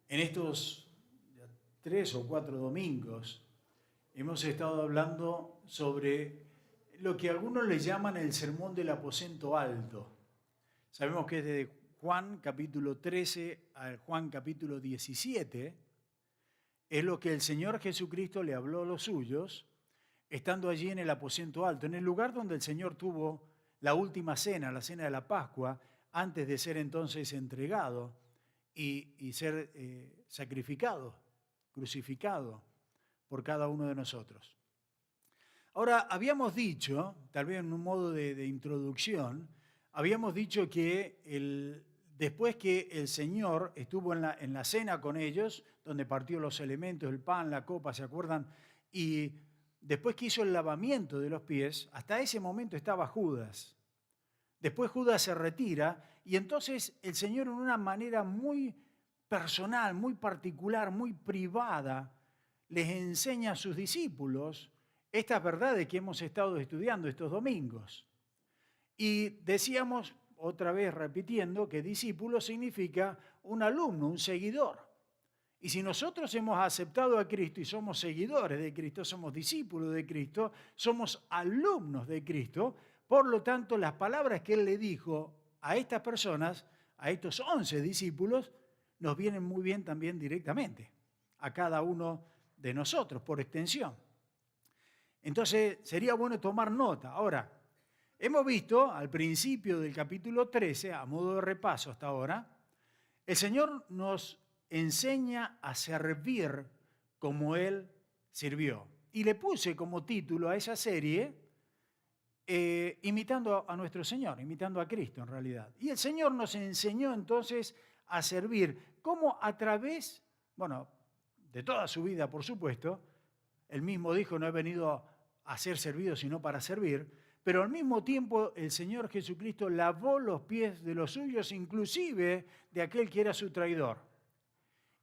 En estos 3 o 4 domingos hemos estado hablando sobre lo que algunos le llaman el sermón del aposento alto. Sabemos que es de Juan capítulo 13 al Juan capítulo 17, es lo que el Señor Jesucristo le habló a los suyos, estando allí en el aposento alto, en el lugar donde el Señor tuvo la última cena, la cena de la Pascua, antes de ser entonces entregado y ser sacrificado, crucificado por cada uno de nosotros. Ahora, habíamos dicho, tal vez en un modo de introducción, habíamos dicho que después que el Señor estuvo en la cena con ellos, donde partió los elementos, el pan, la copa, ¿se acuerdan? Y después que hizo el lavamiento de los pies, hasta ese momento estaba Judas. Después Judas se retira y entonces el Señor, en una manera muy personal, muy particular, muy privada, les enseña a sus discípulos estas verdades que hemos estado estudiando estos domingos. Y decíamos, otra vez repitiendo, que discípulo significa un alumno, un seguidor. Y si nosotros hemos aceptado a Cristo y somos seguidores de Cristo, somos discípulos de Cristo, somos alumnos de Cristo, por lo tanto, las palabras que Él le dijo a estas personas, a estos 11 discípulos, nos vienen muy bien también directamente a cada uno de nosotros, por extensión. Entonces, sería bueno tomar nota. Ahora, hemos visto al principio del capítulo 13, a modo de repaso hasta ahora, el Señor nos enseña a servir como Él sirvió. Y le puse como título a esa serie, imitando a nuestro Señor, imitando a Cristo en realidad. Y el Señor nos enseñó entonces a servir, como a través, de toda su vida, por supuesto. Él mismo dijo, no he venido a ser servido, sino para servir. Pero al mismo tiempo el Señor Jesucristo lavó los pies de los suyos, inclusive de aquel que era su traidor.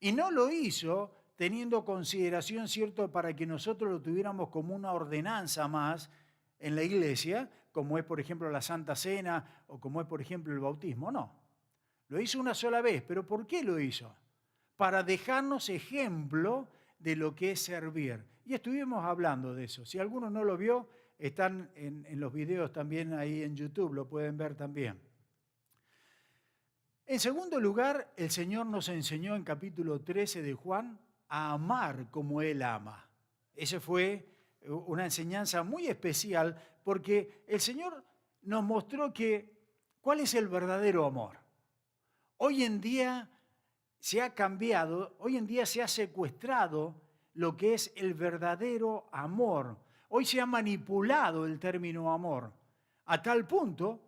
Y no lo hizo teniendo consideración, cierto, para que nosotros lo tuviéramos como una ordenanza más en la iglesia, como es, por ejemplo, la Santa Cena o como es, por ejemplo, el bautismo. No, lo hizo una sola vez. ¿Pero por qué lo hizo? Para dejarnos ejemplo de lo que es servir. Y estuvimos hablando de eso. Si alguno no lo vio, están en los videos también ahí en YouTube, lo pueden ver también. En segundo lugar, el Señor nos enseñó en capítulo 13 de Juan a amar como Él ama. Esa fue una enseñanza muy especial porque el Señor nos mostró cuál es el verdadero amor. Hoy en día se ha cambiado, hoy en día se ha secuestrado lo que es el verdadero amor. Hoy se ha manipulado el término amor a tal punto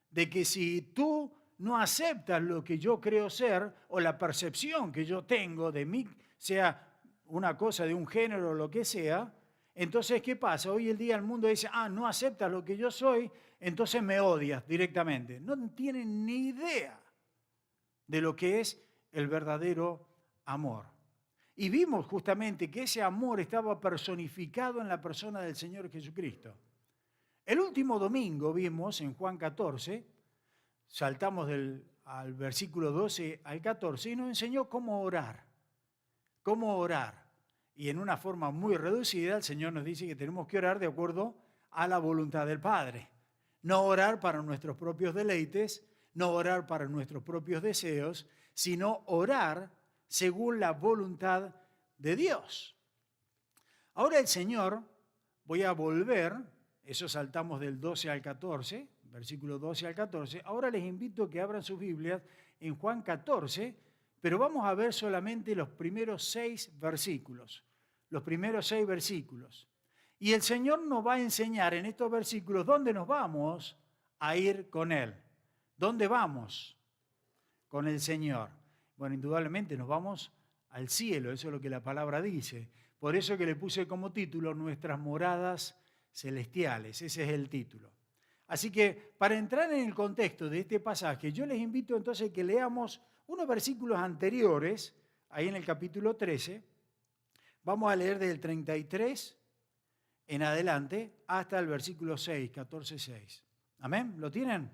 de que si tú no aceptas lo que yo creo ser o la percepción que yo tengo de mí, sea una cosa de un género o lo que sea, entonces, ¿qué pasa? Hoy en día el mundo dice, no aceptas lo que yo soy, entonces me odias directamente. No tienen ni idea de lo que es el verdadero amor. Y vimos justamente que ese amor estaba personificado en la persona del Señor Jesucristo. El último domingo vimos en Juan 14, saltamos al versículo 12 al 14, y nos enseñó cómo orar. Cómo orar. Y en una forma muy reducida, el Señor nos dice que tenemos que orar de acuerdo a la voluntad del Padre. No orar para nuestros propios deleites, no orar para nuestros propios deseos, sino orar según la voluntad de Dios. Ahora el Señor, voy a volver, eso saltamos del 12 al 14, versículo 12 al 14, ahora les invito a que abran sus Biblias en Juan 14, pero vamos a ver solamente los primeros 6 versículos, Y el Señor nos va a enseñar en estos versículos dónde nos vamos a ir con Él. ¿Dónde vamos con el Señor? Bueno, indudablemente nos vamos al cielo, eso es lo que la palabra dice. Por eso que le puse como título Nuestras moradas celestiales, ese es el título. Así que para entrar en el contexto de este pasaje, yo les invito entonces que leamos unos versículos anteriores, ahí en el capítulo 13, vamos a leer del 33 en adelante hasta el versículo 6, 14:6. ¿Amén? ¿Lo tienen?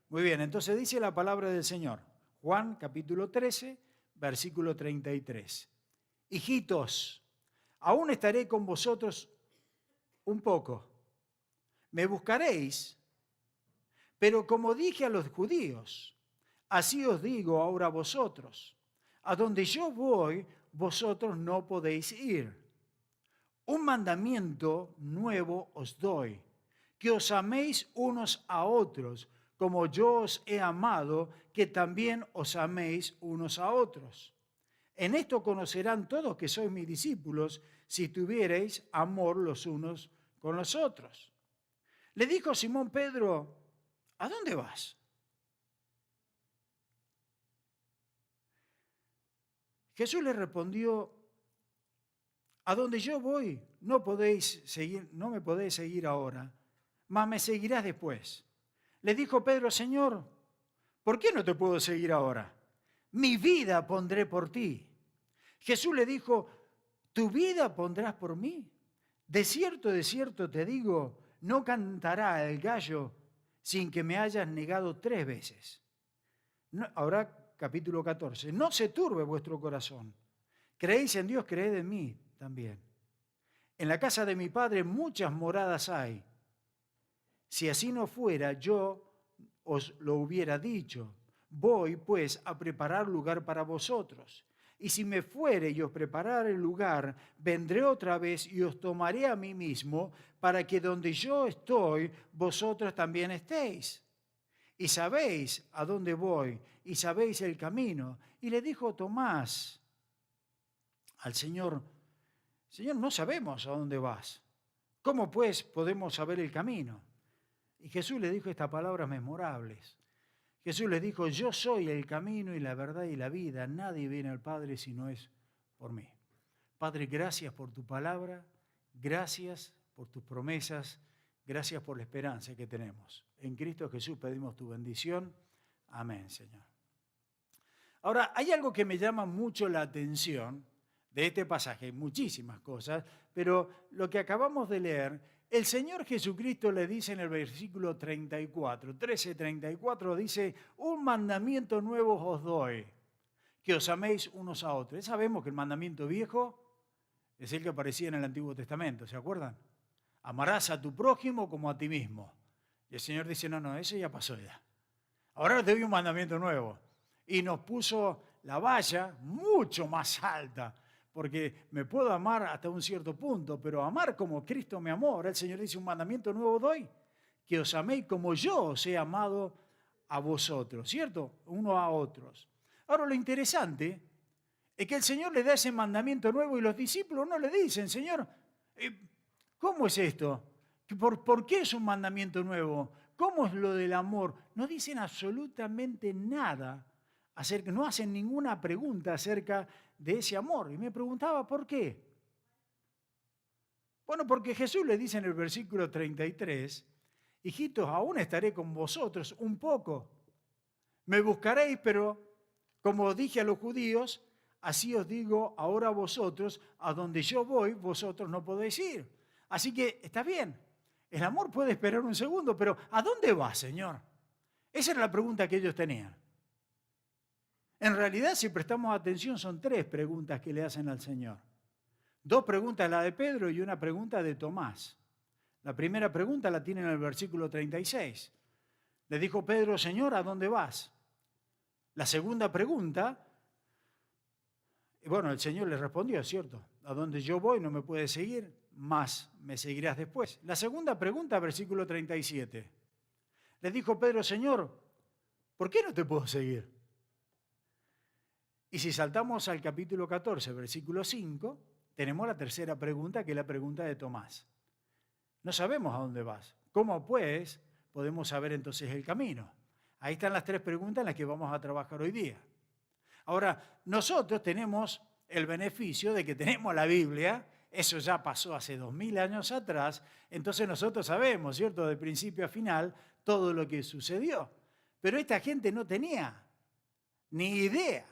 Muy bien, entonces dice la palabra del Señor. Juan capítulo 13, versículo 33. Hijitos, aún estaré con vosotros un poco. Me buscaréis, pero como dije a los judíos, así os digo ahora a vosotros. A donde yo voy, vosotros no podéis ir. Un mandamiento nuevo os doy, que os améis unos a otros, como yo os he amado, que también os améis unos a otros. En esto conocerán todos que sois mis discípulos, si tuviereis amor los unos con los otros. Le dijo Simón Pedro, ¿a dónde vas? Jesús le respondió, a donde yo voy no me podéis seguir ahora, mas me seguirás después. Le dijo Pedro, Señor, ¿por qué no te puedo seguir ahora? Mi vida pondré por ti. Jesús le dijo, ¿tu vida pondrás por mí? De cierto te digo, no cantará el gallo sin que me hayas negado 3 veces. Ahora capítulo 14. No se turbe vuestro corazón. Creéis en Dios, creed en mí también. En la casa de mi Padre muchas moradas hay. Si así no fuera, yo os lo hubiera dicho. Voy, pues, a preparar lugar para vosotros. Y si me fuere y os preparare el lugar, vendré otra vez y os tomaré a mí mismo, para que donde yo estoy, vosotros también estéis. Y sabéis a dónde voy, y sabéis el camino. Y le dijo Tomás al Señor, Señor, no sabemos a dónde vas. ¿Cómo pues podemos saber el camino? Y Jesús le dijo estas palabras memorables. Jesús les dijo, yo soy el camino y la verdad y la vida. Nadie viene al Padre si no es por mí. Padre, gracias por tu palabra, gracias por tus promesas, gracias por la esperanza que tenemos. En Cristo Jesús pedimos tu bendición. Amén, Señor. Ahora, hay algo que me llama mucho la atención de este pasaje, hay muchísimas cosas, pero lo que acabamos de leer, el Señor Jesucristo le dice en el versículo 34, 13:34, dice, un mandamiento nuevo os doy, que os améis unos a otros. Sabemos que el mandamiento viejo es el que aparecía en el Antiguo Testamento, ¿se acuerdan? Amarás a tu prójimo como a ti mismo. Y el Señor dice, no, eso ya pasó ya. Ahora te doy un mandamiento nuevo. Y nos puso la valla mucho más alta, porque me puedo amar hasta un cierto punto, pero amar como Cristo me amó. Ahora el Señor dice, un mandamiento nuevo doy, que os améis como yo os he amado a vosotros, ¿cierto? Uno a otros. Ahora lo interesante es que el Señor le da ese mandamiento nuevo y los discípulos no le dicen, Señor, ¿cómo es esto? ¿Por qué es un mandamiento nuevo? ¿Cómo es lo del amor? No dicen absolutamente nada acerca, no hacen ninguna pregunta acerca de ese amor. Y me preguntaba, ¿por qué? Bueno, porque Jesús le dice en el versículo 33, hijitos, aún estaré con vosotros un poco. Me buscaréis, pero como dije a los judíos, así os digo ahora a vosotros, a donde yo voy, vosotros no podéis ir. Así que está bien, el amor puede esperar un segundo, pero ¿a dónde va, Señor? Esa era la pregunta que ellos tenían. En realidad, si prestamos atención, son 3 preguntas que le hacen al Señor. 2 preguntas la de Pedro y una pregunta de Tomás. La primera pregunta la tiene en el versículo 36. Le dijo Pedro, Señor, ¿a dónde vas? La segunda pregunta, bueno, el Señor le respondió, ¿cierto? A donde yo voy no me puedes seguir, más me seguirás después. La segunda pregunta, versículo 37. Le dijo Pedro, Señor, ¿por qué no te puedo seguir? Y si saltamos al capítulo 14, versículo 5, tenemos la tercera pregunta, que es la pregunta de Tomás. No sabemos a dónde vas. ¿Cómo pues podemos saber entonces el camino? Ahí están las 3 preguntas en las que vamos a trabajar hoy día. Ahora, nosotros tenemos el beneficio de que tenemos la Biblia, eso ya pasó hace 2000 años atrás, entonces nosotros sabemos, ¿cierto?, de principio a final, todo lo que sucedió. Pero esta gente no tenía ni idea.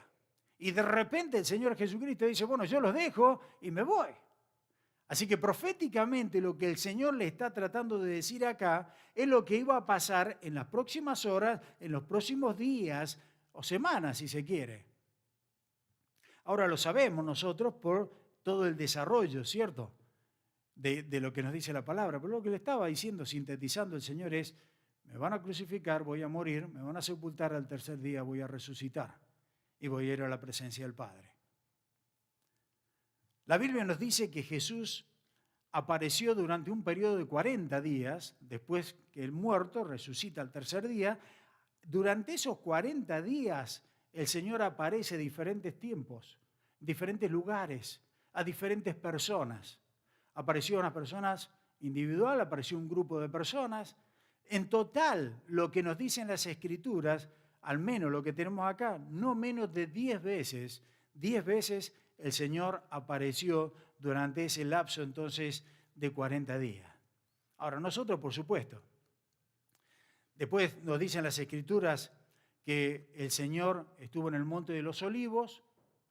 Y de repente el Señor Jesucristo dice, bueno, yo los dejo y me voy. Así que proféticamente lo que el Señor le está tratando de decir acá es lo que iba a pasar en las próximas horas, en los próximos días o semanas, si se quiere. Ahora lo sabemos nosotros por todo el desarrollo, ¿cierto? De lo que nos dice la palabra. Pero lo que le estaba diciendo, sintetizando el Señor es, me van a crucificar, voy a morir, me van a sepultar, al tercer día voy a resucitar y voy a ir a la presencia del Padre. La Biblia nos dice que Jesús apareció durante un periodo de 40 días, después que el muerto resucita al tercer día. Durante esos 40 días el Señor aparece a diferentes tiempos, diferentes lugares, a diferentes personas. Apareció a unas personas individual, apareció un grupo de personas. En total, lo que nos dicen las Escrituras, al menos lo que tenemos acá, no menos de 10 veces el Señor apareció durante ese lapso entonces de 40 días. Ahora, nosotros, por supuesto, después nos dicen las Escrituras que el Señor estuvo en el Monte de los Olivos,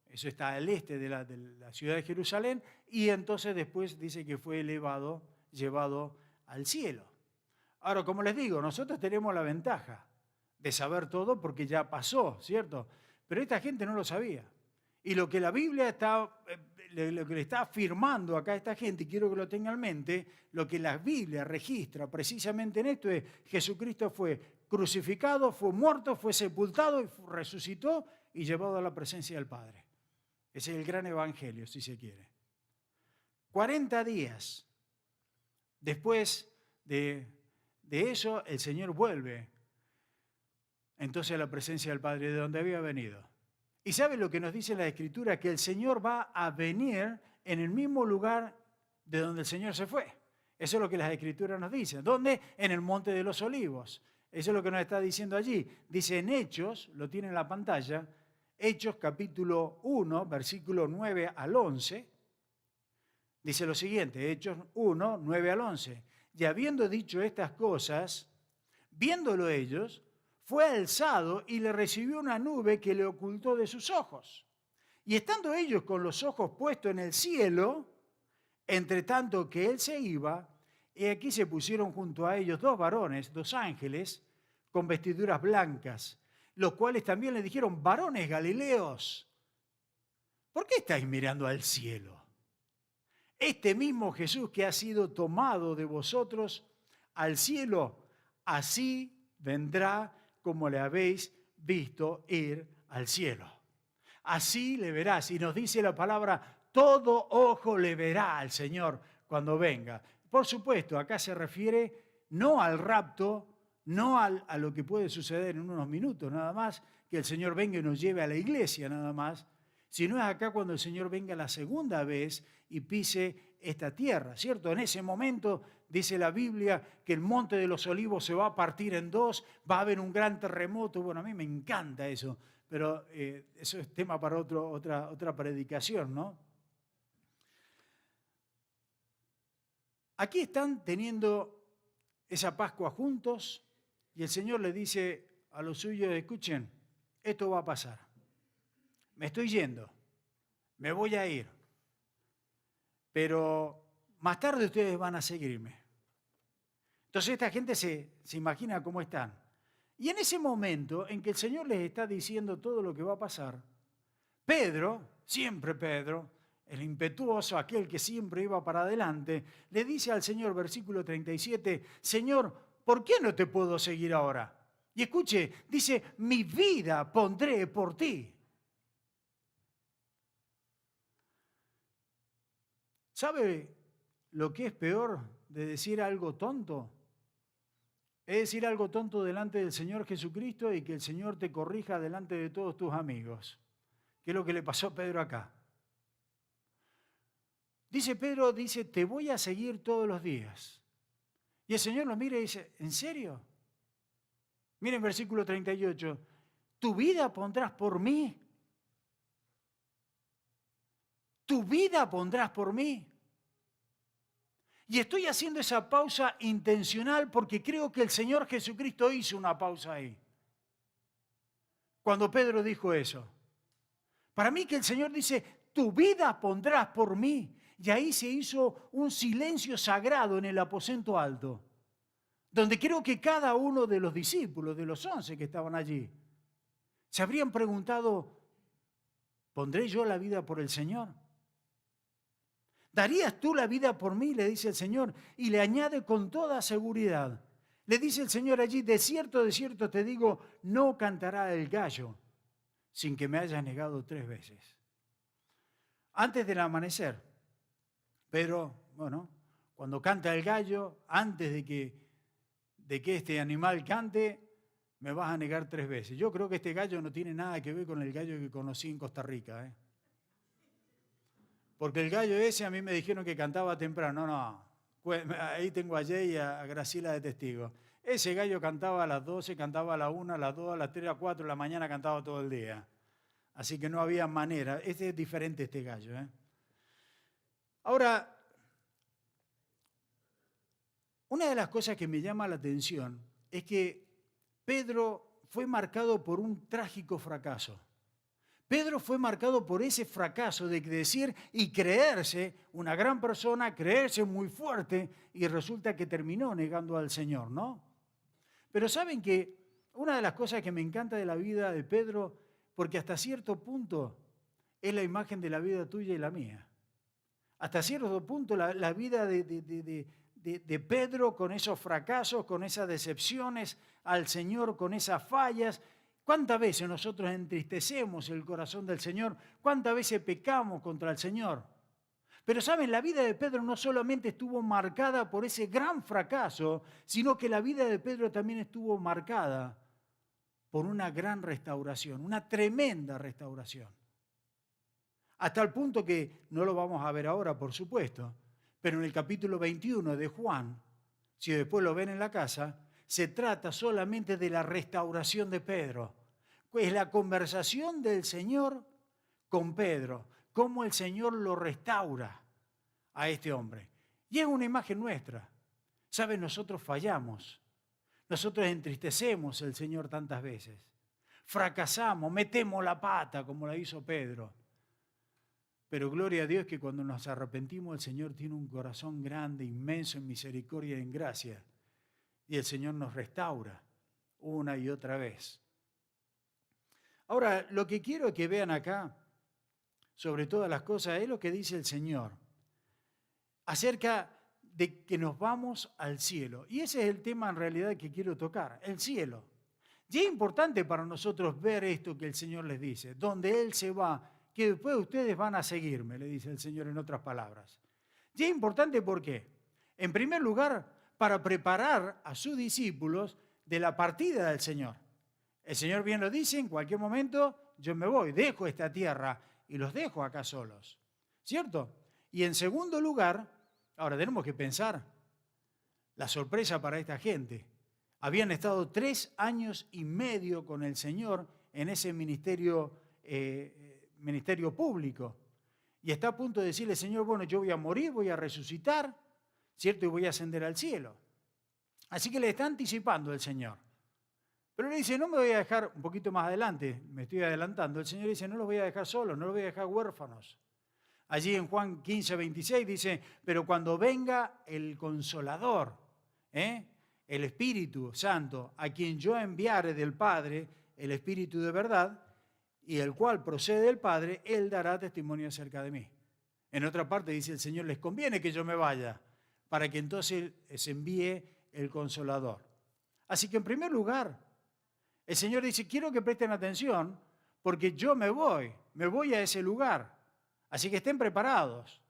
eso está al este de la ciudad de Jerusalén, y entonces después dice que fue llevado al cielo. Ahora, como les digo, nosotros tenemos la ventaja de saber todo porque ya pasó, ¿cierto? Pero esta gente no lo sabía. Y lo que la Biblia lo que le está afirmando acá a esta gente, y quiero que lo tengan en mente, lo que la Biblia registra precisamente en esto es: Jesucristo fue crucificado, fue muerto, fue sepultado y resucitó y llevado a la presencia del Padre. Ese es el gran evangelio, si se quiere. 40 días después de eso, el Señor vuelve entonces a la presencia del Padre, de donde había venido. ¿Y sabe lo que nos dice la Escritura? Que el Señor va a venir en el mismo lugar de donde el Señor se fue. Eso es lo que las Escrituras nos dicen. ¿Dónde? En el Monte de los Olivos. Eso es lo que nos está diciendo allí. Dice en Hechos, lo tiene en la pantalla, Hechos capítulo 1, versículo 9 al 11. Dice lo siguiente, Hechos 1, 9 al 11. Y habiendo dicho estas cosas, viéndolo ellos, fue alzado y le recibió una nube que le ocultó de sus ojos. Y estando ellos con los ojos puestos en el cielo, entre tanto que él se iba, y aquí se pusieron junto a ellos dos varones, dos ángeles, con vestiduras blancas, los cuales también le dijeron: varones Galileos, ¿por qué estáis mirando al cielo? Este mismo Jesús que ha sido tomado de vosotros al cielo, así vendrá como le habéis visto ir al cielo. Así le verás. Y nos dice la palabra: todo ojo le verá al Señor cuando venga. Por supuesto, acá se refiere no al rapto, no a lo que puede suceder en unos minutos nada más, que el Señor venga y nos lleve a la iglesia nada más, sino es acá cuando el Señor venga la segunda vez y pise esta tierra, ¿cierto? En ese momento dice la Biblia que el Monte de los Olivos se va a partir en dos, va a haber un gran terremoto. Bueno, a mí me encanta eso, pero eso es tema para otra predicación, ¿no? Aquí están teniendo esa Pascua juntos y el Señor le dice a los suyos: escuchen, esto va a pasar. Me estoy yendo, me voy a ir, pero más tarde ustedes van a seguirme. Entonces esta gente se imagina cómo están. Y en ese momento en que el Señor les está diciendo todo lo que va a pasar, Pedro, siempre Pedro, el impetuoso, aquel que siempre iba para adelante, le dice al Señor, versículo 37, Señor, ¿por qué no te puedo seguir ahora? Y escuche, dice, mi vida pondré por ti. ¿Sabe lo que es peor de decir algo tonto? Es decir algo tonto delante del Señor Jesucristo y que el Señor te corrija delante de todos tus amigos. ¿Qué es lo que le pasó a Pedro acá? Dice Pedro, te voy a seguir todos los días. Y el Señor lo mira y dice, ¿en serio? Miren versículo 38, ¿tu vida pondrás por mí? ¿Tu vida pondrás por mí? Y estoy haciendo esa pausa intencional porque creo que el Señor Jesucristo hizo una pausa ahí. Cuando Pedro dijo eso. Para mí que el Señor dice, tu vida pondrás por mí. Y ahí se hizo un silencio sagrado en el aposento alto, donde creo que cada uno de los discípulos, de los 11 que estaban allí, se habrían preguntado, ¿Pondré yo la vida por el Señor? ¿Darías tú la vida por mí?, le dice el Señor, y le añade con toda seguridad. Le dice el Señor allí, de cierto te digo, no cantará el gallo sin que me hayas negado 3 veces. Antes del amanecer, pero bueno, cuando canta el gallo, antes de que este animal cante, me vas a negar 3 veces. Yo creo que este gallo no tiene nada que ver con el gallo que conocí en Costa Rica, ¿eh? Porque el gallo ese a mí me dijeron que cantaba temprano. No, ahí tengo a Jay y a Graciela de testigo. Ese gallo cantaba a las 12, cantaba a las 1, a las 2, a las 3, a las 4 de la mañana, cantaba todo el día. Así que no había manera. Este es diferente, este gallo, ¿eh? Ahora, una de las cosas que me llama la atención es que Pedro fue marcado por un trágico fracaso. Pedro fue marcado por ese fracaso de decir y creerse una gran persona, creerse muy fuerte, y resulta que terminó negando al Señor, ¿no? Pero saben que una de las cosas que me encanta de la vida de Pedro, porque hasta cierto punto es la imagen de la vida tuya y la mía. Hasta cierto punto la vida de Pedro, con esos fracasos, con esas decepciones al Señor, con esas fallas. ¿Cuántas veces nosotros entristecemos el corazón del Señor? ¿Cuántas veces pecamos contra el Señor? Pero saben, la vida de Pedro no solamente estuvo marcada por ese gran fracaso, sino que la vida de Pedro también estuvo marcada por una gran restauración, una tremenda restauración. Hasta el punto que, no lo vamos a ver ahora, por supuesto, pero en el capítulo 21 de Juan, si después lo ven en la casa, se trata solamente de la restauración de Pedro. Es la conversación del Señor con Pedro, cómo el Señor lo restaura a este hombre. Y es una imagen nuestra. ¿Saben? Nosotros fallamos. Nosotros entristecemos al Señor tantas veces. Fracasamos, metemos la pata como la hizo Pedro. Pero gloria a Dios que cuando nos arrepentimos, el Señor tiene un corazón grande, inmenso en misericordia y en gracia. Y el Señor nos restaura una y otra vez. Ahora, lo que quiero que vean acá, sobre todas las cosas, es lo que dice el Señor acerca de que nos vamos al cielo. Y ese es el tema en realidad que quiero tocar, el cielo. Y es importante para nosotros ver esto que el Señor les dice, donde Él se va, que después ustedes van a seguirme, le dice el Señor en otras palabras. Y es importante ¿por qué? En primer lugar, para preparar a sus discípulos de la partida del Señor. El Señor bien lo dice, en cualquier momento yo me voy, dejo esta tierra y los dejo acá solos, ¿cierto? Y en segundo lugar, ahora tenemos que pensar la sorpresa para esta gente. Habían estado 3 años y medio con el Señor en ese ministerio público. Y está a punto de decirle, Señor, bueno, yo voy a morir, voy a resucitar, ¿cierto? Y voy a ascender al cielo. Así que le está anticipando el Señor. Pero le dice, no me voy a dejar, un poquito más adelante, me estoy adelantando, el Señor dice, no los voy a dejar solos, no los voy a dejar huérfanos. Allí en Juan 15, 26 dice, pero cuando venga el Consolador, el Espíritu Santo, a quien yo enviare del Padre, el Espíritu de verdad, y el cual procede del Padre, Él dará testimonio acerca de mí. En otra parte dice el Señor, les conviene que yo me vaya, para que entonces se envíe el Consolador. Así que en primer lugar, el Señor dice, quiero que presten atención, porque yo me voy a ese lugar. Así que estén preparados.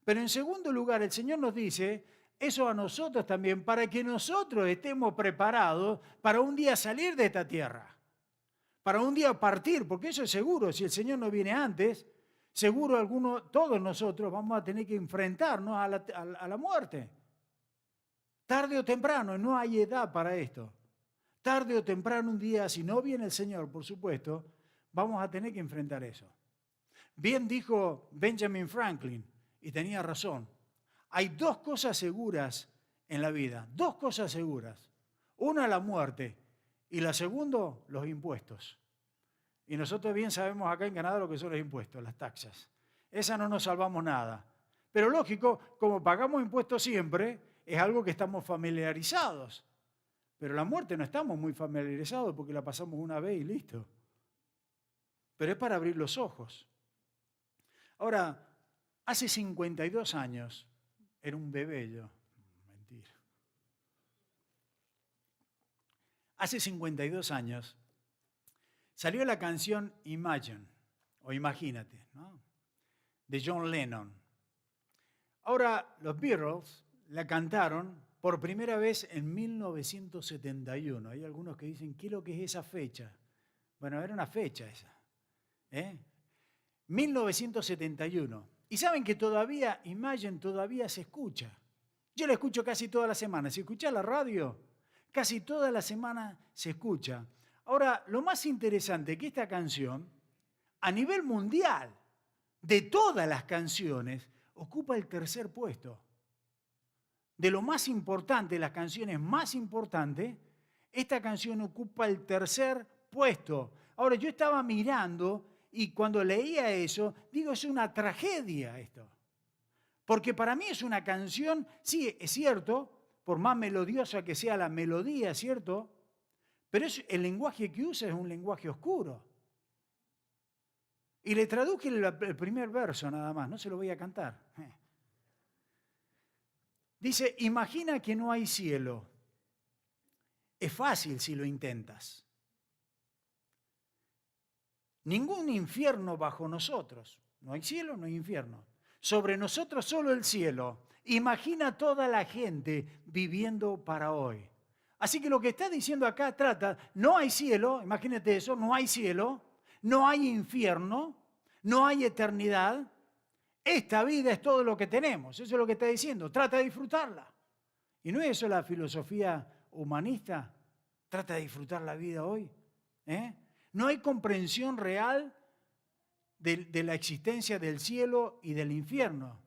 Pero en segundo lugar, el Señor nos dice eso a nosotros también, para que nosotros estemos preparados para un día salir de esta tierra, para un día partir, porque eso es seguro, si el Señor no viene antes, seguro todos nosotros vamos a tener que enfrentarnos a la muerte. Tarde o temprano, no hay edad para esto. Tarde o temprano un día, si no viene el Señor, por supuesto, vamos a tener que enfrentar eso. Bien dijo Benjamin Franklin, y tenía razón, hay 2 cosas seguras en la vida, 2 cosas seguras. Una, la muerte, y la segunda, los impuestos. Y nosotros bien sabemos acá en Canadá lo que son los impuestos, las taxas. Esa no nos salvamos nada. Pero lógico, como pagamos impuestos siempre, es algo que estamos familiarizados. Pero la muerte no estamos muy familiarizados porque la pasamos una vez y listo. Pero es para abrir los ojos. Ahora, hace 52 años, era un bebé yo, mentira. Hace 52 años salió la canción Imagine, o Imagínate, ¿no? De John Lennon. Ahora, los Beatles la cantaron por primera vez en 1971. Hay algunos que dicen, ¿qué es lo que es esa fecha? Bueno, era una fecha esa. 1971. Y saben que todavía Imagine todavía se escucha. Yo la escucho casi toda la semana. Si escuchás la radio, casi toda la semana se escucha. Ahora, lo más interesante es que esta canción, a nivel mundial, de todas las canciones, ocupa el tercer puesto. De lo más importante, las canciones más importantes, esta canción ocupa el tercer puesto. Ahora, yo estaba mirando y cuando leía eso, digo, es una tragedia esto. Porque para mí es una canción, sí, es cierto, por más melodiosa que sea la melodía, ¿cierto? Pero el lenguaje que usa es un lenguaje oscuro. Y le traduje el primer verso nada más, no se lo voy a cantar. Dice, imagina que no hay cielo. Es fácil si lo intentas. Ningún infierno bajo nosotros. No hay cielo, no hay infierno. Sobre nosotros solo el cielo. Imagina toda la gente viviendo para hoy. Así que lo que está diciendo acá trata, no hay cielo, imagínate eso, no hay cielo, no hay infierno, no hay eternidad. Esta vida es todo lo que tenemos, eso es lo que está diciendo, trata de disfrutarla. Y no es eso la filosofía humanista, trata de disfrutar la vida hoy. No hay comprensión real de la existencia del cielo y del infierno.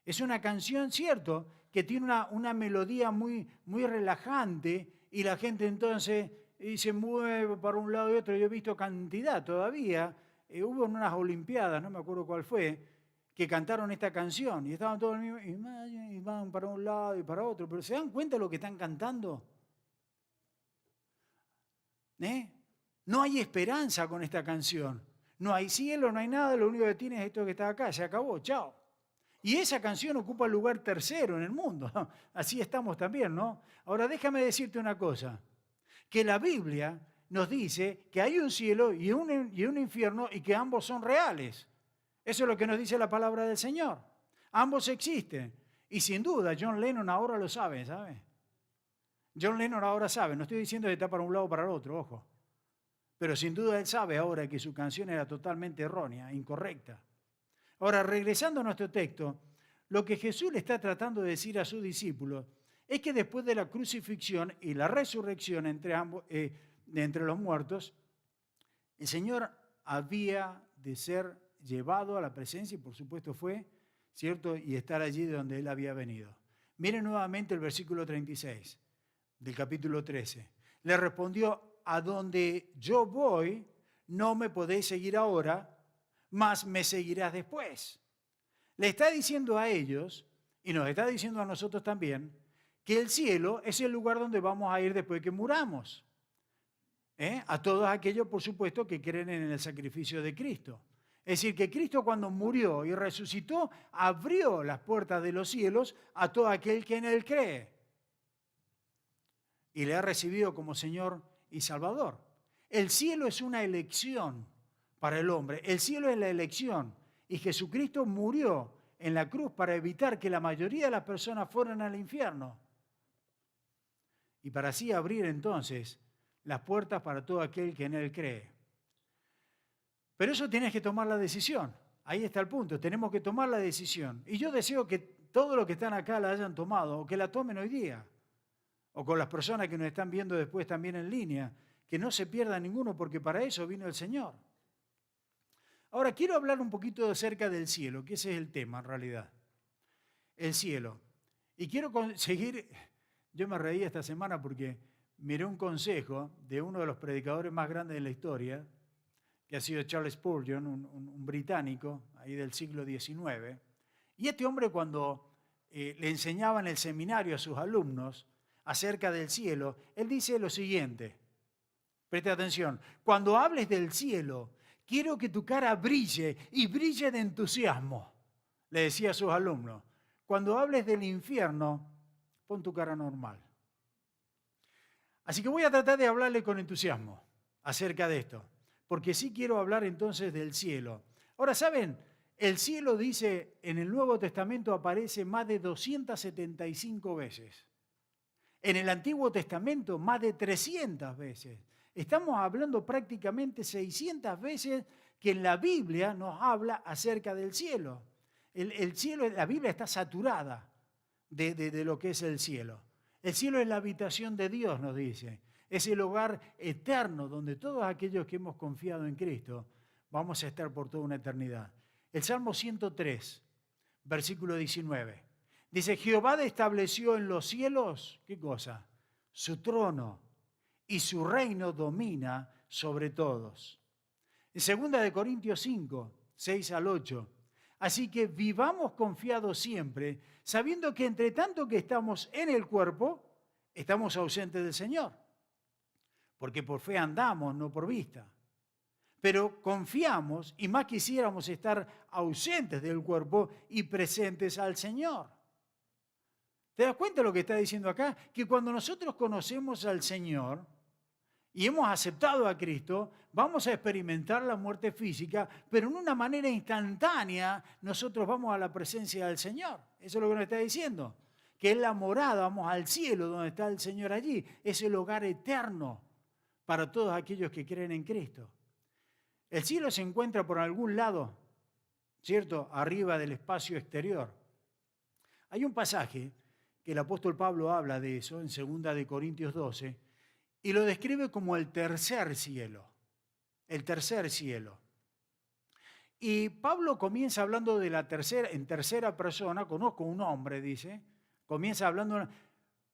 Es una canción, cierto, que tiene una melodía muy, muy relajante y la gente entonces se mueve para un lado y otro. Yo he visto cantidad todavía, hubo en unas olimpiadas, no me acuerdo cuál fue, que cantaron esta canción y estaban todos y van para un lado y para otro, pero ¿se dan cuenta de lo que están cantando? No hay esperanza con esta canción. No hay cielo, no hay nada, lo único que tiene es esto que está acá, se acabó, chao. Y esa canción ocupa el lugar tercero en el mundo. Así estamos también, ¿no? Ahora déjame decirte una cosa, que la Biblia nos dice que hay un cielo y un infierno y que ambos son reales. Eso es lo que nos dice la palabra del Señor. Ambos existen. Y sin duda, John Lennon ahora lo sabe, ¿sabe? John Lennon ahora sabe, no estoy diciendo que está para un lado o para el otro, ojo. Pero sin duda él sabe ahora que su canción era totalmente errónea, incorrecta. Ahora, regresando a nuestro texto, lo que Jesús le está tratando de decir a sus discípulos es que después de la crucifixión y la resurrección entre los muertos, el Señor había de ser llevado a la presencia y por supuesto fue, ¿cierto? Y estar allí de donde Él había venido. Miren nuevamente el versículo 36 del capítulo 13. Le respondió, a donde yo voy, no me podéis seguir ahora, mas me seguirás después. Le está diciendo a ellos, y nos está diciendo a nosotros también, que el cielo es el lugar donde vamos a ir después que muramos. A todos aquellos, por supuesto, que creen en el sacrificio de Cristo. Es decir, que Cristo cuando murió y resucitó, abrió las puertas de los cielos a todo aquel que en Él cree. Y le ha recibido como Señor y Salvador. El cielo es una elección para el hombre. El cielo es la elección. Y Jesucristo murió en la cruz para evitar que la mayoría de las personas fueran al infierno. Y para así abrir entonces las puertas para todo aquel que en Él cree. Pero eso tienes que tomar la decisión. Ahí está el punto. Tenemos que tomar la decisión. Y yo deseo que todos los que están acá la hayan tomado o que la tomen hoy día. O con las personas que nos están viendo después también en línea. Que no se pierda ninguno porque para eso vino el Señor. Ahora quiero hablar un poquito acerca del cielo, que ese es el tema en realidad. El cielo. Y quiero seguir, yo me reí esta semana porque miré un consejo de uno de los predicadores más grandes de la historia, que ha sido Charles Spurgeon, un británico, ahí del siglo XIX. Y este hombre cuando le enseñaba en el seminario a sus alumnos acerca del cielo, él dice lo siguiente, preste atención, cuando hables del cielo, quiero que tu cara brille y brille de entusiasmo, le decía a sus alumnos. Cuando hables del infierno, pon tu cara normal. Así que voy a tratar de hablarle con entusiasmo acerca de esto, porque sí quiero hablar entonces del cielo. Ahora, ¿saben? El cielo, dice, en el Nuevo Testamento aparece más de 275 veces. En el Antiguo Testamento, más de 300 veces. Estamos hablando prácticamente 600 veces que en la Biblia nos habla acerca del cielo. El cielo, la Biblia está saturada de lo que es el cielo. El cielo es la habitación de Dios, nos dice. Es el hogar eterno donde todos aquellos que hemos confiado en Cristo vamos a estar por toda una eternidad. El Salmo 103, versículo 19. Dice, Jehová estableció en los cielos, ¿qué cosa? Su trono, y su reino domina sobre todos. En 2 Corintios 5, 6 al 8. Así que vivamos confiados siempre, sabiendo que entre tanto que estamos en el cuerpo, estamos ausentes del Señor. Porque por fe andamos, no por vista. Pero confiamos y más quisiéramos estar ausentes del cuerpo y presentes al Señor. ¿Te das cuenta de lo que está diciendo acá? Que cuando nosotros conocemos al Señor y hemos aceptado a Cristo, vamos a experimentar la muerte física, pero en una manera instantánea nosotros vamos a la presencia del Señor. Eso es lo que nos está diciendo. Que es la morada, vamos al cielo donde está el Señor allí. Es el hogar eterno para todos aquellos que creen en Cristo. El cielo se encuentra por algún lado, ¿cierto? Arriba del espacio exterior. Hay un pasaje que el apóstol Pablo habla de eso en 2 Corintios 12 y lo describe como el tercer cielo. El tercer cielo. Y Pablo comienza hablando de la tercera, en tercera persona, conozco un hombre, dice, comienza hablando,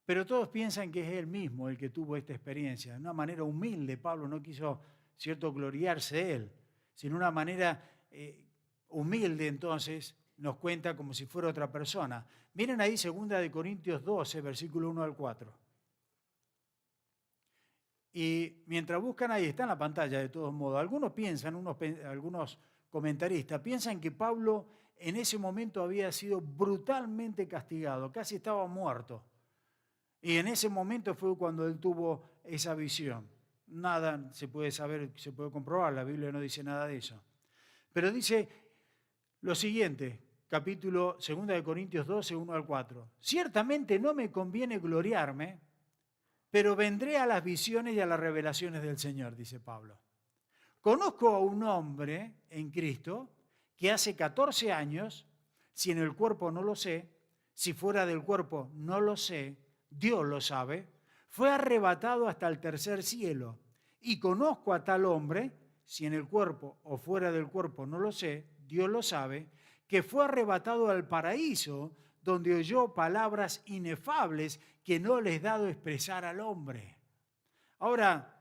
pero todos piensan que es él mismo el que tuvo esta experiencia. De una manera humilde, Pablo no quiso, cierto, gloriarse él, sino una manera humilde entonces nos cuenta como si fuera otra persona. Miren ahí 2 Corintios 12, versículo 1 al 4. Y mientras buscan ahí, está en la pantalla de todos modos, algunos piensan, algunos comentaristas, piensan que Pablo en ese momento había sido brutalmente castigado, casi estaba muerto. Y en ese momento fue cuando él tuvo esa visión. Nada se puede saber, se puede comprobar, la Biblia no dice nada de eso. Pero dice lo siguiente, capítulo 2 Corintios 12, 1 al 4. Ciertamente no me conviene gloriarme, pero vendré a las visiones y a las revelaciones del Señor, dice Pablo. Conozco a un hombre en Cristo que hace 14 años, si en el cuerpo no lo sé, si fuera del cuerpo no lo sé, Dios lo sabe, fue arrebatado hasta el tercer cielo. Y conozco a tal hombre, si en el cuerpo o fuera del cuerpo no lo sé, Dios lo sabe, que fue arrebatado al paraíso, donde oyó palabras inefables que no les dado expresar al hombre. Ahora,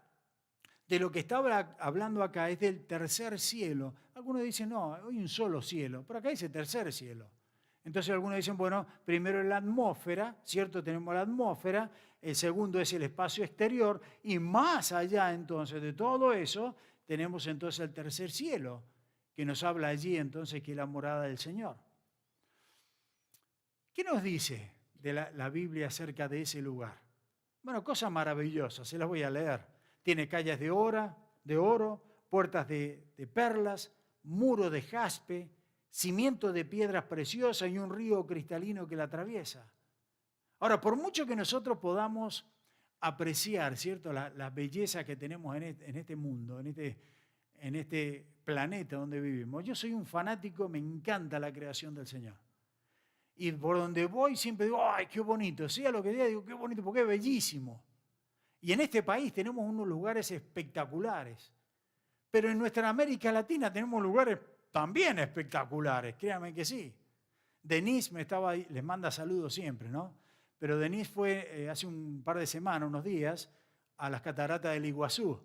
de lo que está hablando acá es del tercer cielo. Algunos dicen, no, hay un solo cielo, pero acá dice tercer cielo. Entonces algunos dicen, bueno, primero es la atmósfera, ¿cierto? Tenemos la atmósfera, el segundo es el espacio exterior, y más allá entonces de todo eso, tenemos entonces el tercer cielo, que nos habla allí entonces que es la morada del Señor. ¿Qué nos dice de la Biblia acerca de ese lugar? Bueno, cosas maravillosas, se las voy a leer. Tiene calles de oro, puertas de perlas, muro de jaspe, cimiento de piedras preciosas y un río cristalino que la atraviesa. Ahora, por mucho que nosotros podamos apreciar, ¿cierto?, la belleza que tenemos en este mundo, en este planeta donde vivimos, yo soy un fanático, me encanta la creación del Señor. Y por donde voy siempre digo, ¡ay, qué bonito! Sea lo que diga, digo, qué bonito, porque es bellísimo. Y en este país tenemos unos lugares espectaculares. Pero en nuestra América Latina tenemos lugares también espectaculares, créanme que sí. Denise me estaba ahí, les manda saludos siempre, ¿no? Pero Denise fue hace un par de semanas, unos días, a las cataratas del Iguazú.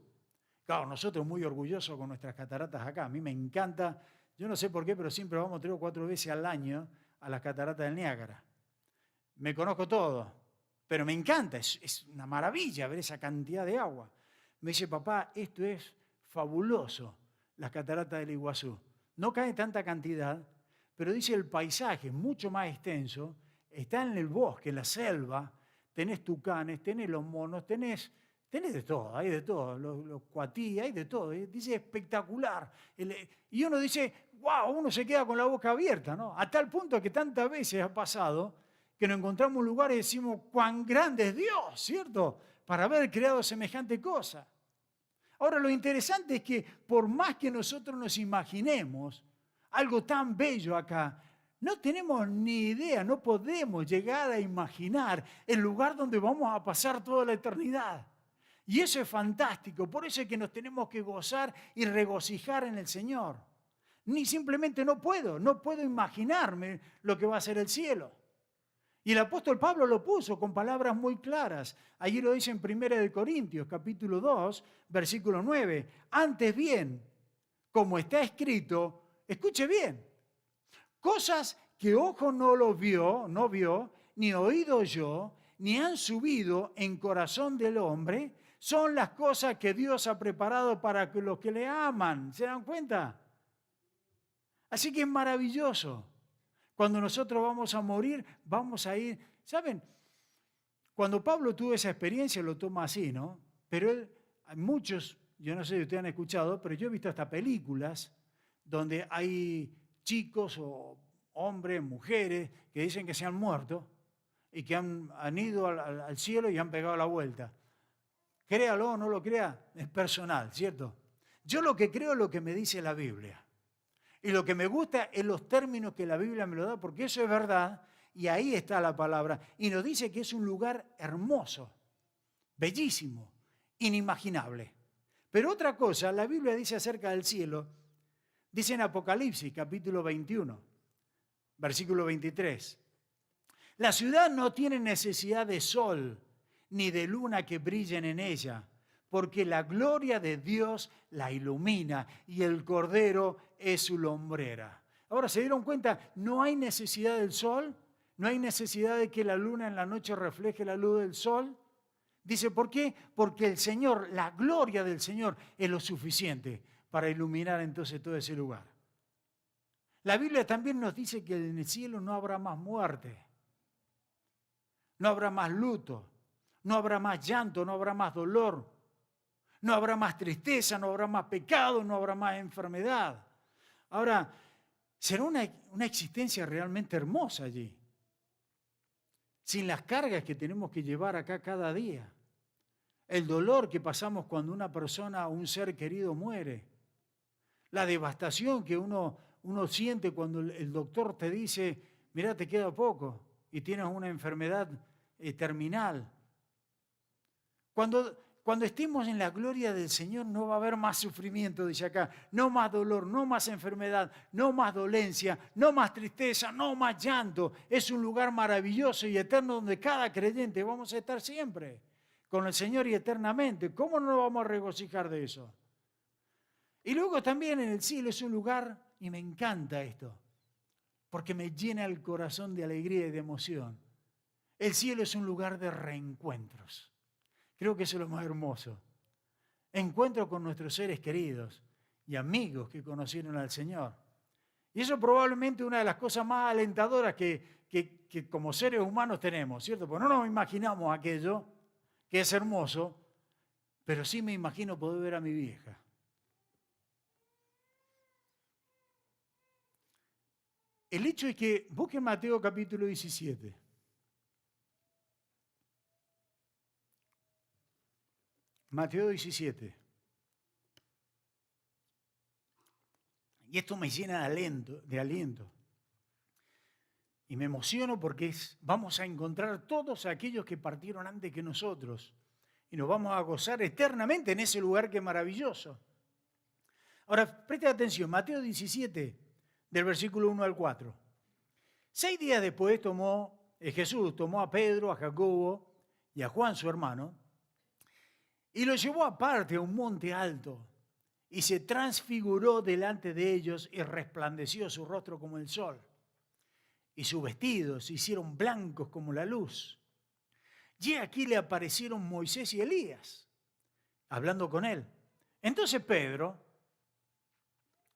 Claro, nosotros muy orgullosos con nuestras cataratas acá. A mí me encanta, yo no sé por qué, pero siempre vamos 3 o 4 veces al año a las cataratas del Niágara. Me conozco todo, pero me encanta, es una maravilla ver esa cantidad de agua. Me dice, papá, esto es fabuloso. las cataratas del Iguazú. No cae tanta cantidad, pero dice el paisaje es mucho más extenso, está en el bosque, en la selva, tenés tucanes, tenés los monos, tenés de todo, hay de todo, los cuatí, hay de todo. Dice espectacular. Y uno dice, wow, uno se queda con la boca abierta, ¿no? A tal punto que tantas veces ha pasado que nos encontramos en un lugar y decimos, cuán grande es Dios, ¿cierto? Para haber creado semejante cosa. Ahora, lo interesante es que por más que nosotros nos imaginemos algo tan bello acá, no tenemos ni idea, no podemos llegar a imaginar el lugar donde vamos a pasar toda la eternidad. Y eso es fantástico, por eso es que nos tenemos que gozar y regocijar en el Señor. Ni simplemente no puedo imaginarme lo que va a ser el cielo. Y el apóstol Pablo lo puso con palabras muy claras. Allí lo dice en 1 Corintios, capítulo 2, versículo 9. Antes bien, como está escrito, escuche bien, cosas que ojo no vio, ni oído oyó, ni han subido en corazón del hombre, son las cosas que Dios ha preparado para los que le aman. ¿Se dan cuenta? Así que es maravilloso. Cuando nosotros vamos a morir, vamos a ir. ¿Saben? Cuando Pablo tuvo esa experiencia, lo toma así, ¿no? Pero hay muchos, yo no sé si ustedes han escuchado, pero yo he visto hasta películas donde hay chicos o hombres, mujeres, que dicen que se han muerto y que han ido al cielo y han pegado la vuelta. Créalo o no lo crea, es personal, ¿cierto? Yo lo que creo es lo que me dice la Biblia. Y lo que me gusta es los términos que la Biblia me lo da, porque eso es verdad, y ahí está la palabra. Y nos dice que es un lugar hermoso, bellísimo, inimaginable. Pero otra cosa, la Biblia dice acerca del cielo, dice en Apocalipsis, capítulo 21, versículo 23. La ciudad no tiene necesidad de sol, ni de luna que brillen en ella, porque la gloria de Dios la ilumina y el Cordero es su lumbrera. Ahora, ¿se dieron cuenta? No hay necesidad del sol, no hay necesidad de que la luna en la noche refleje la luz del sol. Dice, ¿por qué? Porque el Señor, la gloria del Señor es lo suficiente para iluminar entonces todo ese lugar. La Biblia también nos dice que en el cielo no habrá más muerte, no habrá más luto, no habrá más llanto, no habrá más dolor. No habrá más tristeza, no habrá más pecado, no habrá más enfermedad. Ahora, será una existencia realmente hermosa allí, sin las cargas que tenemos que llevar acá cada día, el dolor que pasamos cuando una persona o un ser querido muere, la devastación que uno siente cuando el doctor te dice, mira, te queda poco y tienes una enfermedad terminal. Cuando estemos en la gloria del Señor no va a haber más sufrimiento, dice acá, no más dolor, no más enfermedad, no más dolencia, no más tristeza, no más llanto. Es un lugar maravilloso y eterno donde cada creyente vamos a estar siempre con el Señor y eternamente. ¿Cómo no nos vamos a regocijar de eso? Y luego también en el cielo es un lugar, y me encanta esto, porque me llena el corazón de alegría y de emoción. El cielo es un lugar de reencuentros. Creo que eso es lo más hermoso. Encuentro con nuestros seres queridos y amigos que conocieron al Señor. Y eso probablemente es una de las cosas más alentadoras que como seres humanos tenemos, ¿cierto? Porque no nos imaginamos aquello que es hermoso, pero sí me imagino poder ver a mi vieja. El hecho es que, busquen Mateo capítulo 17. Mateo 17. Y esto me llena de aliento. Y me emociono porque vamos a encontrar todos aquellos que partieron antes que nosotros. Y nos vamos a gozar eternamente en ese lugar que es maravilloso. Ahora, preste atención, Mateo 17, del versículo 1 al 4. 6 días después Jesús tomó a Pedro, a Jacobo y a Juan, su hermano, y lo llevó aparte a un monte alto y se transfiguró delante de ellos y resplandeció su rostro como el sol. Y sus vestidos se hicieron blancos como la luz. Y aquí le aparecieron Moisés y Elías, hablando con él. Entonces Pedro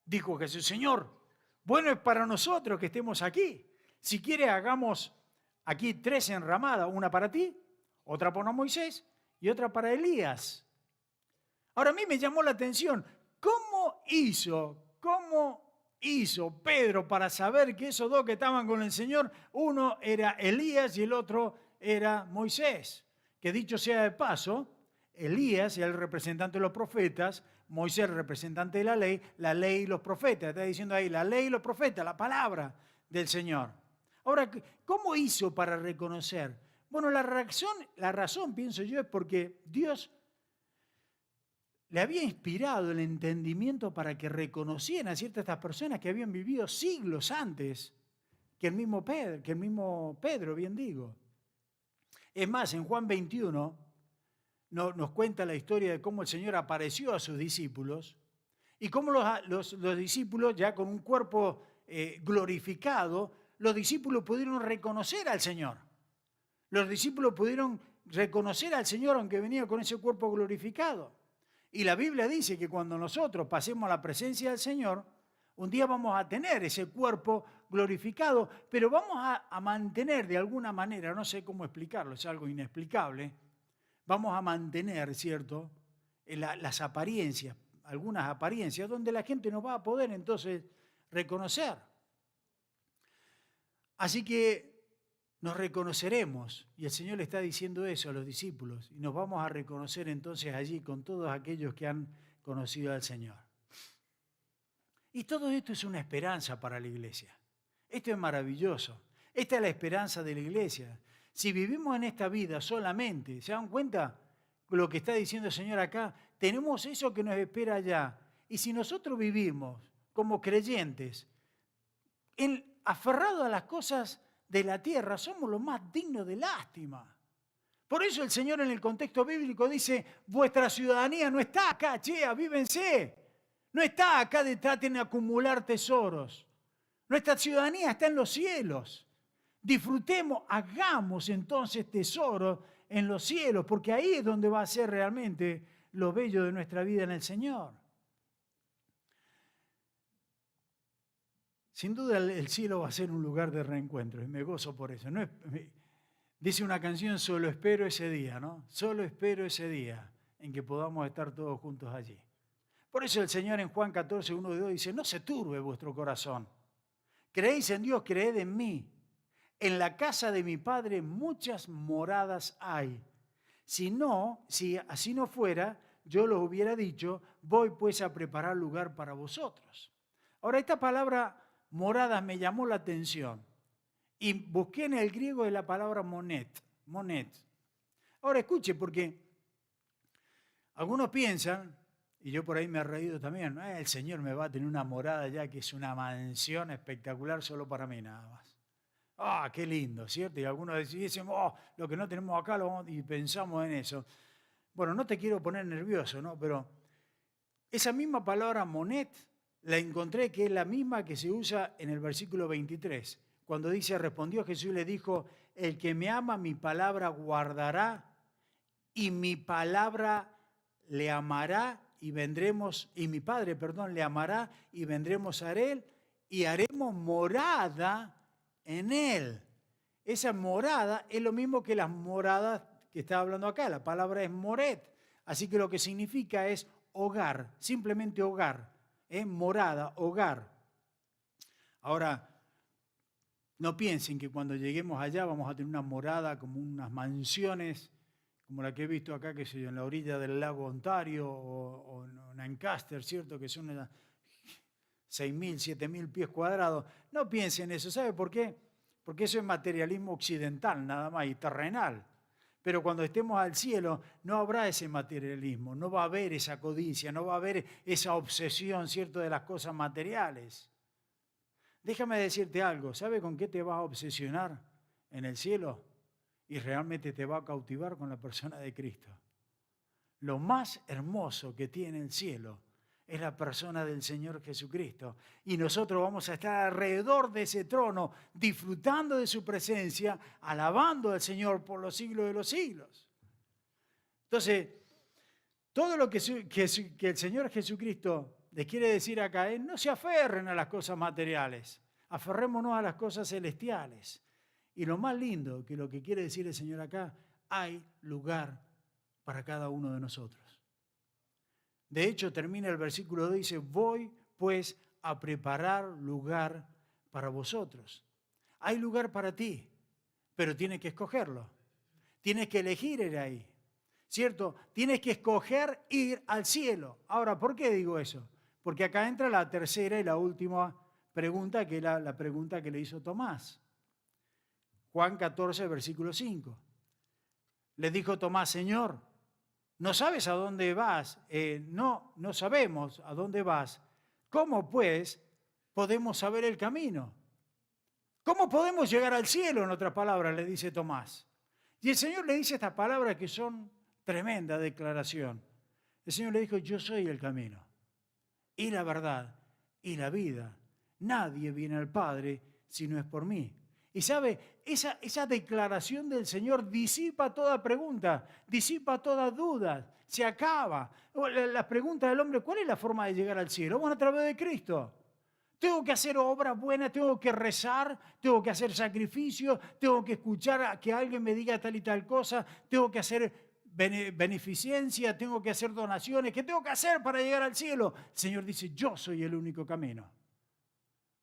Dijo Jesús, Señor, bueno es para nosotros que estemos aquí. Si quieres, hagamos aquí 3 enramadas, una para ti, otra para Moisés y otra para Elías. Ahora a mí me llamó la atención, ¿cómo hizo Pedro para saber que esos 2 que estaban con el Señor, uno era Elías y el otro era Moisés? Que dicho sea de paso, Elías era el representante de los profetas, Moisés el representante de la ley y los profetas. Está diciendo ahí, la ley y los profetas, la palabra del Señor. Ahora, ¿cómo hizo para reconocer? Bueno, la razón, pienso yo, es porque Dios le había inspirado el entendimiento para que reconocieran a ciertas estas personas que habían vivido siglos antes que el mismo Pedro, bien digo. Es más, en Juan 21 nos cuenta la historia de cómo el Señor apareció a sus discípulos y cómo los discípulos, ya con un cuerpo glorificado, los discípulos pudieron reconocer al Señor. Los discípulos pudieron reconocer al Señor aunque venía con ese cuerpo glorificado. Y la Biblia dice que cuando nosotros pasemos a la presencia del Señor, un día vamos a tener ese cuerpo glorificado, pero vamos a mantener de alguna manera, no sé cómo explicarlo, es algo inexplicable, vamos a mantener, ¿cierto?, las apariencias, algunas apariencias, donde la gente nos va a poder entonces reconocer. Así que nos reconoceremos, y el Señor le está diciendo eso a los discípulos, y nos vamos a reconocer entonces allí con todos aquellos que han conocido al Señor. Y todo esto es una esperanza para la iglesia. Esto es maravilloso. Esta es la esperanza de la iglesia. Si vivimos en esta vida solamente, ¿se dan cuenta lo que está diciendo el Señor acá? Tenemos eso que nos espera allá. Y si nosotros vivimos como creyentes, aferrados a las cosas de la tierra, somos los más dignos de lástima. Por eso el Señor en el contexto bíblico dice, vuestra ciudadanía no está acá, che, avívense. No está acá de traten de acumular tesoros. Nuestra ciudadanía está en los cielos. Disfrutemos, hagamos entonces tesoro en los cielos, porque ahí es donde va a ser realmente lo bello de nuestra vida en el Señor. Sin duda el cielo va a ser un lugar de reencuentro y me gozo por eso. Dice una canción, solo espero ese día, ¿no? Solo espero ese día en que podamos estar todos juntos allí. Por eso el Señor en Juan 14, 1 y 2 dice, no se turbe vuestro corazón. Creéis en Dios, creed en mí. En la casa de mi Padre muchas moradas hay. Si así no fuera, yo los hubiera dicho, voy pues a preparar lugar para vosotros. Ahora, esta palabra moradas me llamó la atención y busqué en el griego de la palabra monet. Ahora escuche, porque algunos piensan, y yo por ahí me he reído también, el Señor me va a tener una morada ya que es una mansión espectacular solo para mí nada más. ¡Ah, qué lindo!, ¿cierto? Y algunos dicen, lo que no tenemos acá, y pensamos en eso. Bueno, no te quiero poner nervioso, ¿no? Pero esa misma palabra monet la encontré que es la misma que se usa en el versículo 23, cuando dice, respondió Jesús y le dijo, el que me ama mi palabra guardará y mi palabra le amará y vendremos, y mi Padre, le amará y vendremos a él y haremos morada en él. Esa morada es lo mismo que las moradas que está hablando acá, la palabra es moret, así que lo que significa es hogar, simplemente hogar, morada, hogar. Ahora, no piensen que cuando lleguemos allá vamos a tener una morada como unas mansiones, como la que he visto acá, que sé yo, en la orilla del lago Ontario o en Lancaster, ¿cierto? Que son 6.000, 7.000 pies cuadrados. No piensen eso, ¿sabe por qué? Porque eso es materialismo occidental nada más y terrenal. Pero cuando estemos al cielo no habrá ese materialismo, no va a haber esa codicia, no va a haber esa obsesión, ¿cierto?, de las cosas materiales. Déjame decirte algo, ¿sabe con qué te vas a obsesionar en el cielo? Y realmente te va a cautivar con la persona de Cristo. Lo más hermoso que tiene el cielo es la persona del Señor Jesucristo. Y nosotros vamos a estar alrededor de ese trono, disfrutando de su presencia, alabando al Señor por los siglos de los siglos. Entonces, todo lo que el Señor Jesucristo les quiere decir acá es no se aferren a las cosas materiales, aferrémonos a las cosas celestiales. Y lo más lindo que lo que quiere decir el Señor acá, hay lugar para cada uno de nosotros. De hecho, termina el versículo 2, dice, voy pues a preparar lugar para vosotros. Hay lugar para ti, pero tienes que escogerlo. Tienes que elegir ir ahí, ¿cierto? Tienes que escoger ir al cielo. Ahora, ¿por qué digo eso? Porque acá entra la tercera y la última pregunta, que es la pregunta que le hizo Tomás. Juan 14, versículo 5. Le dijo Tomás, Señor, ¿no sabes a dónde vas? No sabemos a dónde vas. ¿Cómo pues podemos saber el camino? ¿Cómo podemos llegar al cielo? En otras palabras, le dice Tomás. Y el Señor le dice estas palabras que son tremenda declaración. El Señor le dijo, yo soy el camino y la verdad y la vida. Nadie viene al Padre si no es por mí. Y sabe, esa declaración del Señor disipa toda pregunta, disipa toda duda, se acaba. La pregunta del hombre, ¿cuál es la forma de llegar al cielo? Bueno, a través de Cristo. Tengo que hacer obras buenas, tengo que rezar, tengo que hacer sacrificios, tengo que escuchar a que alguien me diga tal y tal cosa, tengo que hacer beneficencia, tengo que hacer donaciones. ¿Qué tengo que hacer para llegar al cielo? El Señor dice, yo soy el único camino.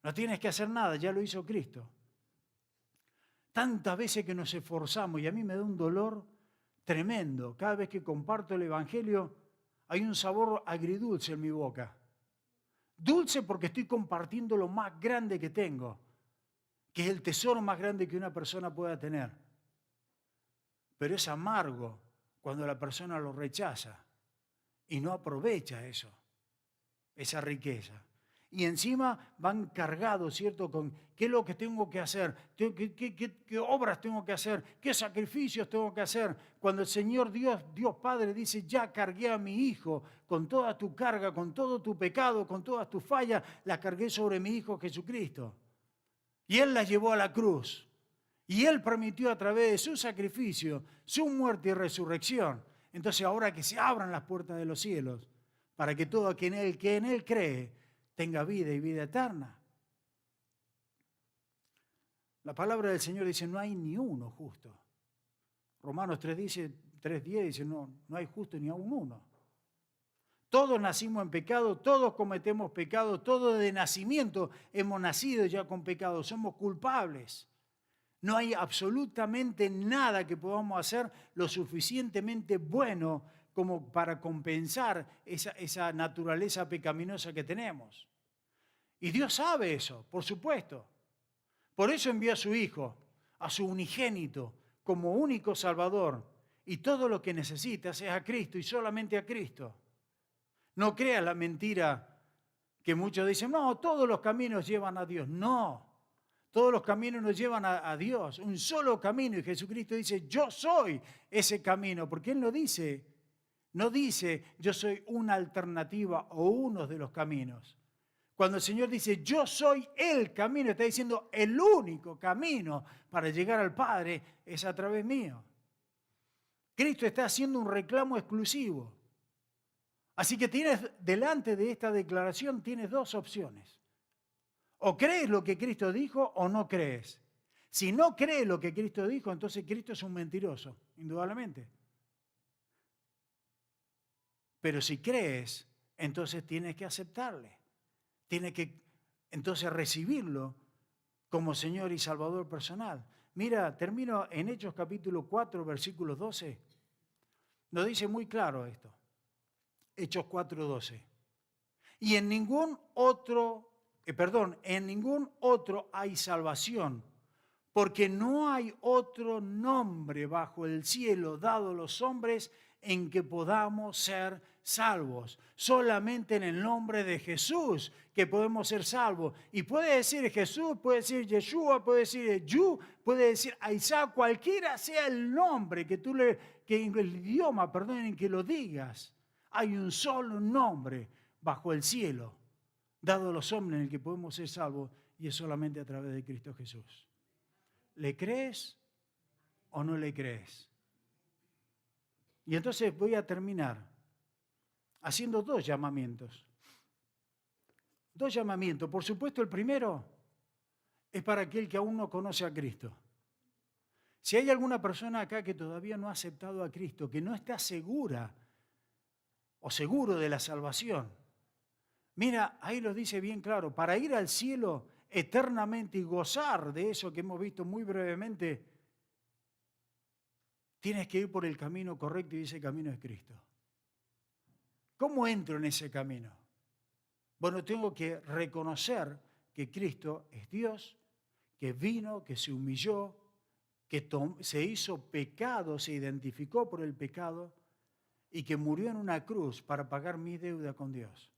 No tienes que hacer nada, ya lo hizo Cristo. Tantas veces que nos esforzamos y a mí me da un dolor tremendo. Cada vez que comparto el Evangelio hay un sabor agridulce en mi boca. Dulce porque estoy compartiendo lo más grande que tengo, que es el tesoro más grande que una persona pueda tener. Pero es amargo cuando la persona lo rechaza y no aprovecha eso, esa riqueza. Y encima van cargados, ¿cierto? Con qué es lo que tengo que hacer, qué obras tengo que hacer, qué sacrificios tengo que hacer. Cuando el Señor Dios Padre dice, ya cargué a mi Hijo con toda tu carga, con todo tu pecado, con todas tus fallas, la cargué sobre mi Hijo Jesucristo. Y Él la llevó a la cruz. Y Él permitió a través de su sacrificio, su muerte y resurrección. Entonces ahora que se abran las puertas de los cielos, para que todo que en Él cree, tenga vida y vida eterna. La palabra del Señor dice, no hay ni uno justo. Romanos 3:10 dice, no hay justo ni aún uno. Todos nacimos en pecado, todos cometemos pecado, todos de nacimiento hemos nacido ya con pecado, somos culpables. No hay absolutamente nada que podamos hacer lo suficientemente bueno como para compensar esa naturaleza pecaminosa que tenemos. Y Dios sabe eso, por supuesto. Por eso envió a su Hijo, a su unigénito, como único Salvador. Y todo lo que necesitas es a Cristo y solamente a Cristo. No creas la mentira que muchos dicen, no, todos los caminos llevan a Dios. No, todos los caminos nos llevan a Dios. Un solo camino. Y Jesucristo dice, yo soy ese camino. Porque Él no dice, yo soy una alternativa o uno de los caminos. Cuando el Señor dice, yo soy el camino, está diciendo el único camino para llegar al Padre es a través mío. Cristo está haciendo un reclamo exclusivo. Así que delante de esta declaración tienes dos opciones. O crees lo que Cristo dijo o no crees. Si no crees lo que Cristo dijo, entonces Cristo es un mentiroso, indudablemente. Pero si crees, entonces tienes que aceptarle. Tienes que entonces recibirlo como Señor y Salvador personal. Mira, termino en Hechos capítulo 4, versículos 12. Nos dice muy claro esto. Hechos 4, 12. Y en ningún otro hay salvación, porque no hay otro nombre bajo el cielo dado a los hombres en que podamos ser salvos. Solamente en el nombre de Jesús que podemos ser salvos. Y puede decir Jesús, puede decir Yeshua, puede decir Yu, puede decir Isaac, cualquiera sea el nombre que en el idioma, en que lo digas. Hay un solo nombre bajo el cielo dado a los hombres en el que podemos ser salvos, y es solamente a través de Cristo Jesús. ¿Le crees o no le crees? Y entonces voy a terminar haciendo dos llamamientos. Dos llamamientos. Por supuesto, el primero es para aquel que aún no conoce a Cristo. Si hay alguna persona acá que todavía no ha aceptado a Cristo, que no está segura o seguro de la salvación, mira, ahí lo dice bien claro, para ir al cielo eternamente y gozar de eso que hemos visto muy brevemente, tienes que ir por el camino correcto y ese camino es Cristo. ¿Cómo entro en ese camino? Bueno, tengo que reconocer que Cristo es Dios, que vino, que se humilló, que se hizo pecado, se identificó por el pecado y que murió en una cruz para pagar mi deuda con Dios.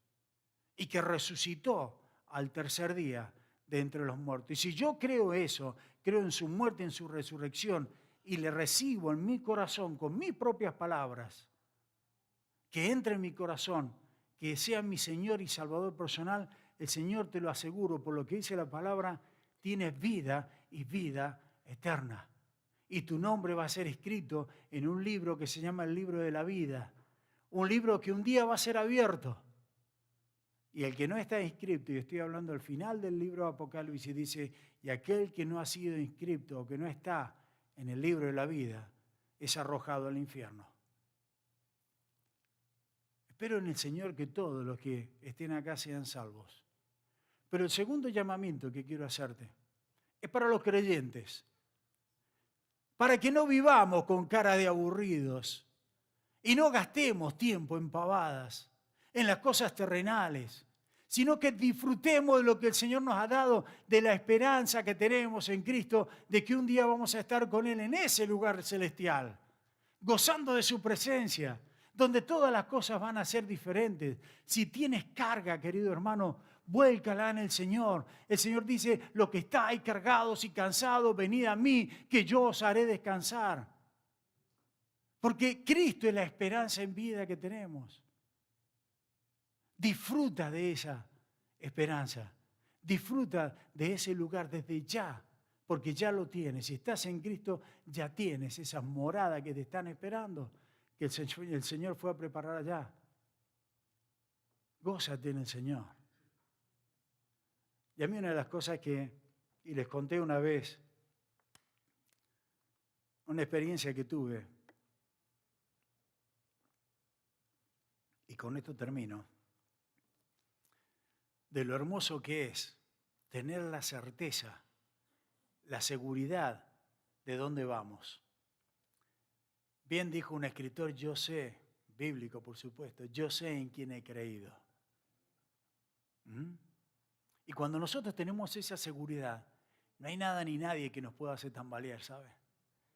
Y que resucitó al tercer día de entre los muertos. Y si yo creo eso, creo en su muerte, en su resurrección, y le recibo en mi corazón con mis propias palabras, que entre en mi corazón, que sea mi Señor y Salvador personal, el Señor, te lo aseguro, por lo que dice la palabra, tienes vida y vida eterna. Y tu nombre va a ser escrito en un libro que se llama el libro de la vida. Un libro que un día va a ser abierto. Y el que no está inscrito, y estoy hablando al final del libro de Apocalipsis, dice, y aquel que no ha sido inscrito o que no está en el libro de la vida, es arrojado al infierno. Espero en el Señor que todos los que estén acá sean salvos. Pero el segundo llamamiento que quiero hacerte es para los creyentes, para que no vivamos con cara de aburridos y no gastemos tiempo en pavadas, en las cosas terrenales, sino que disfrutemos de lo que el Señor nos ha dado, de la esperanza que tenemos en Cristo, de que un día vamos a estar con Él en ese lugar celestial, gozando de su presencia, donde todas las cosas van a ser diferentes. Si tienes carga, querido hermano, vuélcala en el Señor. El Señor dice, los que estáis cargados y cansados, venid a mí, que yo os haré descansar. Porque Cristo es la esperanza en vida que tenemos. Disfruta de esa esperanza. Disfruta de ese lugar desde ya, porque ya lo tienes. Si estás en Cristo, ya tienes esas moradas que te están esperando, que el Señor fue a preparar allá. Gózate en el Señor. Y a mí una de las cosas y les conté una vez, una experiencia que tuve, y con esto termino, de lo hermoso que es tener la certeza, la seguridad de dónde vamos. Bien dijo un escritor, yo sé, bíblico por supuesto, yo sé en quién he creído. Y cuando nosotros tenemos esa seguridad, no hay nada ni nadie que nos pueda hacer tambalear, ¿sabes?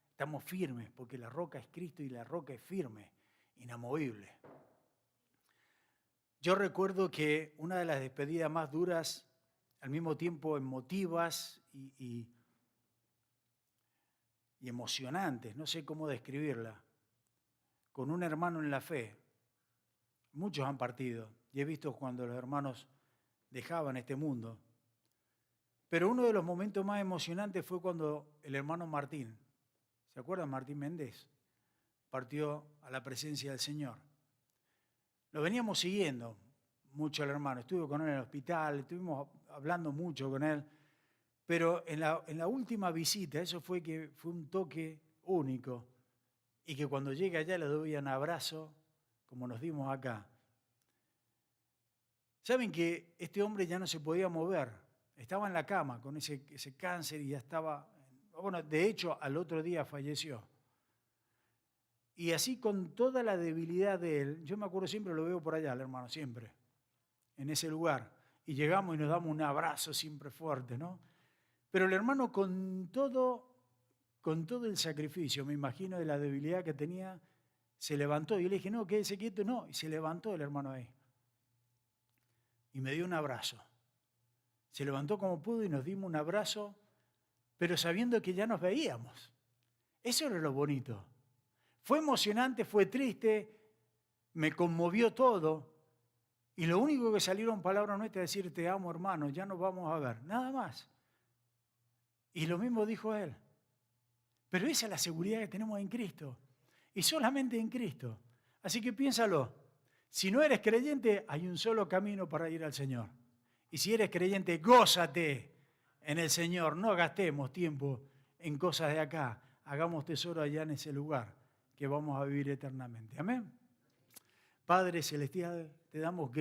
Estamos firmes porque la roca es Cristo y la roca es firme, inamovible. Yo recuerdo que una de las despedidas más duras, al mismo tiempo emotivas y emocionantes, no sé cómo describirla, con un hermano en la fe. Muchos han partido y he visto cuando los hermanos dejaban este mundo. Pero uno de los momentos más emocionantes fue cuando el hermano Martín, ¿se acuerdan? Martín Méndez, partió a la presencia del Señor. Lo veníamos siguiendo mucho al hermano, estuve con él en el hospital, estuvimos hablando mucho con él, pero en la última visita, eso fue un toque único, y que cuando llegue allá le doy un abrazo, como nos dimos acá. ¿Saben que este hombre ya no se podía mover? Estaba en la cama con ese cáncer y ya estaba, bueno, de hecho al otro día falleció. Y así con toda la debilidad de él, yo me acuerdo siempre, lo veo por allá, el hermano, siempre, en ese lugar. Y llegamos y nos damos un abrazo siempre fuerte, ¿no? Pero el hermano con todo el sacrificio, me imagino, de la debilidad que tenía, se levantó. Y yo le dije, no, quédese quieto, no. Y se levantó el hermano ahí. Y me dio un abrazo. Se levantó como pudo y nos dimos un abrazo, pero sabiendo que ya nos veíamos. Eso era lo bonito. Fue emocionante, fue triste, me conmovió todo. Y lo único que salieron palabras nuestras es decir, te amo hermano, ya nos vamos a ver, nada más. Y lo mismo dijo él. Pero esa es la seguridad que tenemos en Cristo. Y solamente en Cristo. Así que piénsalo. Si no eres creyente, hay un solo camino para ir al Señor. Y si eres creyente, gózate en el Señor. No gastemos tiempo en cosas de acá. Hagamos tesoro allá en ese lugar que vamos a vivir eternamente. Amén. Padre Celestial, te damos gracias.